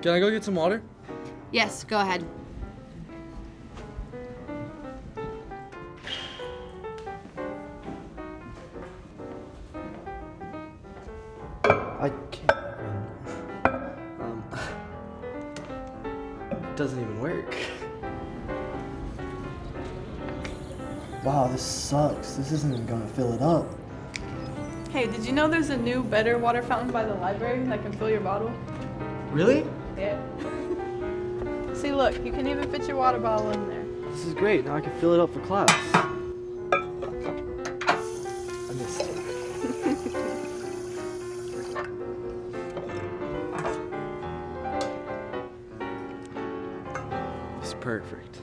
Can I go get some water? Yes, go ahead. I can't even. It doesn't even work. Wow, this sucks. This isn't even gonna fill it up. Hey, did you know there's a new, better water fountain by the library that can fill your bottle? Really? Yeah. See, look, you can even fit your water bottle in there. This is great. Now I can fill it up for class. I missed it. It's perfect.